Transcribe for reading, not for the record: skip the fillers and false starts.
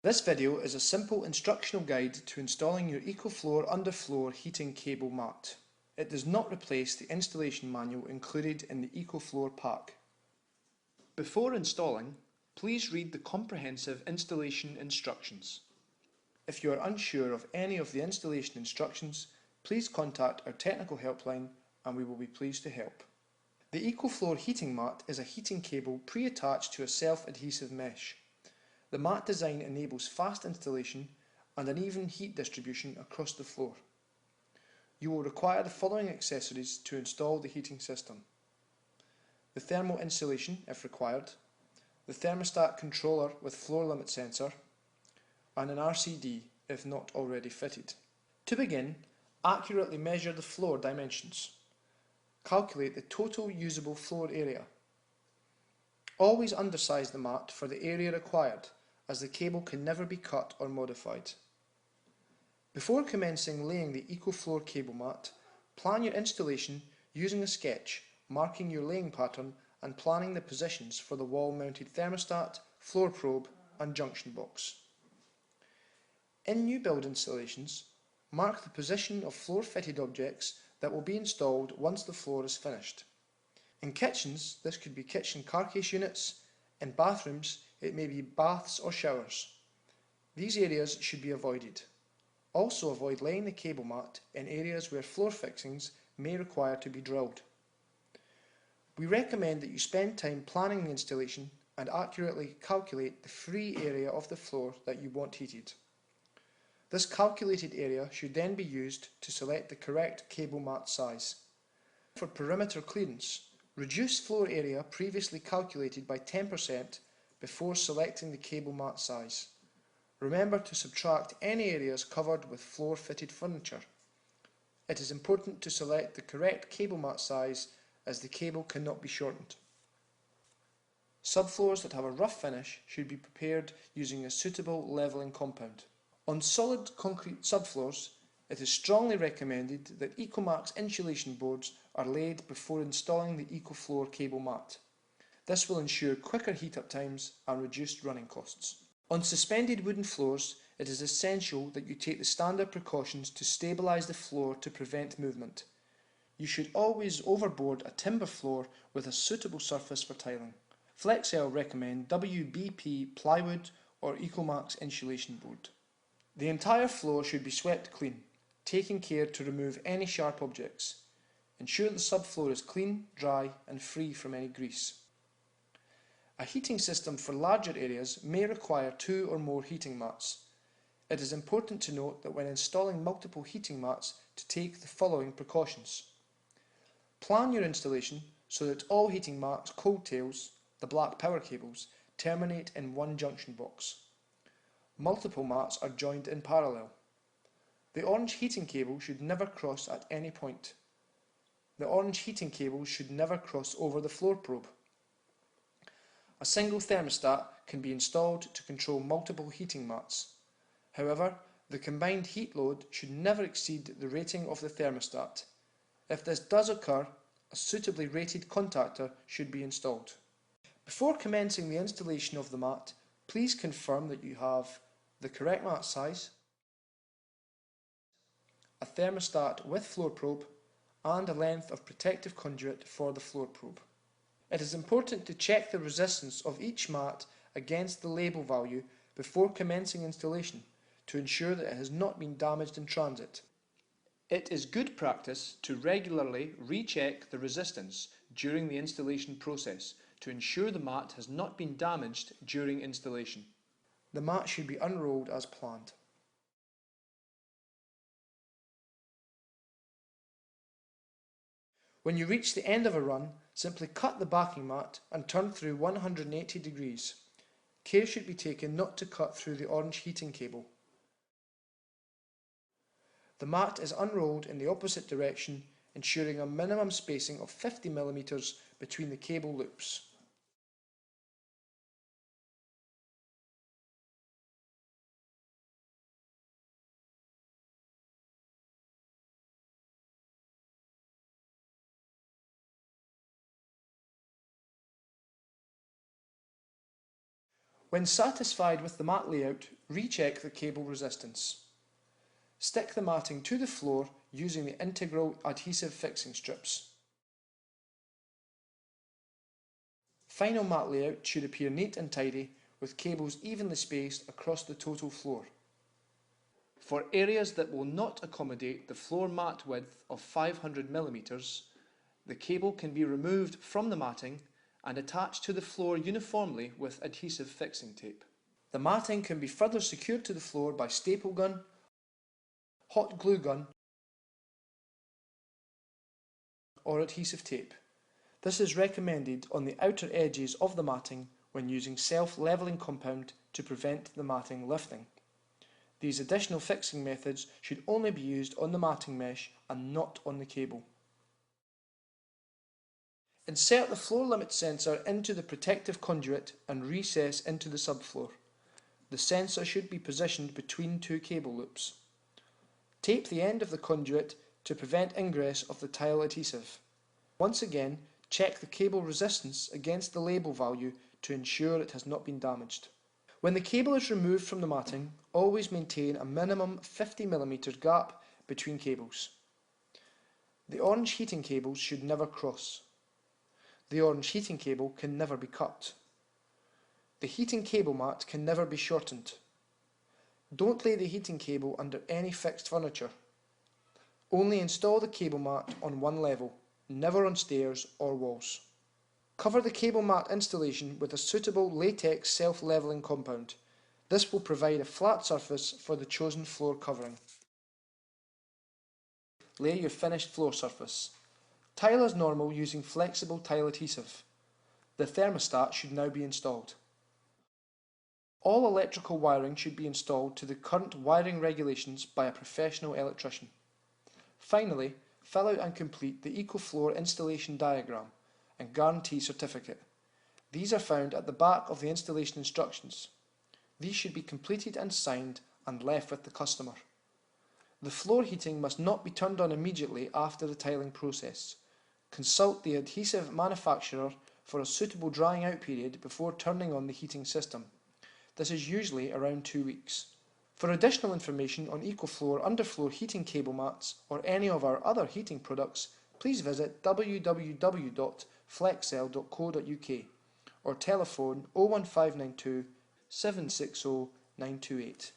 This video is a simple instructional guide to installing your EcoFlooR underfloor heating cable mat. It does not replace the installation manual included in the EcoFlooR pack. Before installing, please read the comprehensive installation instructions. If you are unsure of any of the installation instructions, please contact our technical helpline and we will be pleased to help. The EcoFlooR heating mat is a heating cable pre-attached to a self-adhesive mesh. The mat design enables fast installation and an even heat distribution across the floor. You will require the following accessories to install the heating system: the thermal insulation if required, the thermostat controller with floor limit sensor, and an RCD if not already fitted. To begin, accurately measure the floor dimensions. Calculate the total usable floor area. Always undersize the mat for the area required, as the cable can never be cut or modified. Before commencing laying the EcoFlooR cable mat, plan your installation using a sketch, marking your laying pattern and planning the positions for the wall-mounted thermostat, floor probe and junction box. In new build installations, mark the position of floor-fitted objects that will be installed once the floor is finished. In kitchens, this could be kitchen carcase units. In bathrooms, it may be baths or showers. These areas should be avoided. Also avoid laying the cable mat in areas where floor fixings may require to be drilled. We recommend that you spend time planning the installation and accurately calculate the free area of the floor that you want heated. This calculated area should then be used to select the correct cable mat size. For perimeter clearance, reduce floor area previously calculated by 10% before selecting the cable mat size. Remember to subtract any areas covered with floor-fitted furniture. It is important to select the correct cable mat size as the cable cannot be shortened. Subfloors that have a rough finish should be prepared using a suitable levelling compound. On solid concrete subfloors, it is strongly recommended that EcoMax insulation boards are laid before installing the EcoFlooR cable mat. This will ensure quicker heat-up times and reduced running costs. On suspended wooden floors, it is essential that you take the standard precautions to stabilise the floor to prevent movement. You should always overboard a timber floor with a suitable surface for tiling. Flexel recommend WBP plywood or EcoMax insulation board. The entire floor should be swept clean, taking care to remove any sharp objects. Ensure the subfloor is clean, dry and free from any grease. A heating system for larger areas may require 2 or more heating mats. It is important to note that when installing multiple heating mats to take the following precautions. Plan your installation so that all heating mats cold tails, the black power cables, terminate in one junction box. Multiple mats are joined in parallel. The orange heating cable should never cross at any point. The orange heating cable should never cross over the floor probe. A single thermostat can be installed to control multiple heating mats. However, the combined heat load should never exceed the rating of the thermostat. If this does occur, a suitably rated contactor should be installed. Before commencing the installation of the mat, please confirm that you have the correct mat size, a thermostat with floor probe, and a length of protective conduit for the floor probe. It is important to check the resistance of each mat against the label value before commencing installation to ensure that it has not been damaged in transit. It is good practice to regularly recheck the resistance during the installation process to ensure the mat has not been damaged during installation. The mat should be unrolled as planned. When you reach the end of a run, simply cut the backing mat and turn through 180 degrees. Care should be taken not to cut through the orange heating cable. The mat is unrolled in the opposite direction, ensuring a minimum spacing of 50 mm between the cable loops. When satisfied with the mat layout, recheck the cable resistance. Stick the matting to the floor using the integral adhesive fixing strips. Final mat layout should appear neat and tidy, with cables evenly spaced across the total floor. For areas that will not accommodate the floor mat width of 500 mm, the cable can be removed from the matting and attached to the floor uniformly with adhesive fixing tape. The matting can be further secured to the floor by staple gun, hot glue gun, or adhesive tape. This is recommended on the outer edges of the matting when using self-leveling compound to prevent the matting lifting. These additional fixing methods should only be used on the matting mesh and not on the cable. Insert the floor limit sensor into the protective conduit and recess into the subfloor. The sensor should be positioned between two cable loops. Tape the end of the conduit to prevent ingress of the tile adhesive. Once again, check the cable resistance against the label value to ensure it has not been damaged. When the cable is removed from the matting, always maintain a minimum 50 mm gap between cables. The orange heating cables should never cross. The orange heating cable can never be cut. The heating cable mat can never be shortened. Don't lay the heating cable under any fixed furniture. Only install the cable mat on one level, never on stairs or walls. Cover the cable mat installation with a suitable latex self-leveling compound. This will provide a flat surface for the chosen floor covering. Lay your finished floor surface. Tile as normal using flexible tile adhesive. The thermostat should now be installed. All electrical wiring should be installed to the current wiring regulations by a professional electrician. Finally, fill out and complete the Ekoflooor installation diagram and guarantee certificate. These are found at the back of the installation instructions. These should be completed and signed and left with the customer. The floor heating must not be turned on immediately after the tiling process. Consult the adhesive manufacturer for a suitable drying out period before turning on the heating system. This is usually around 2 weeks. For additional information on Ekoflooor underfloor heating cable mats or any of our other heating products, please visit www.flexcell.co.uk or telephone 01592 760 928.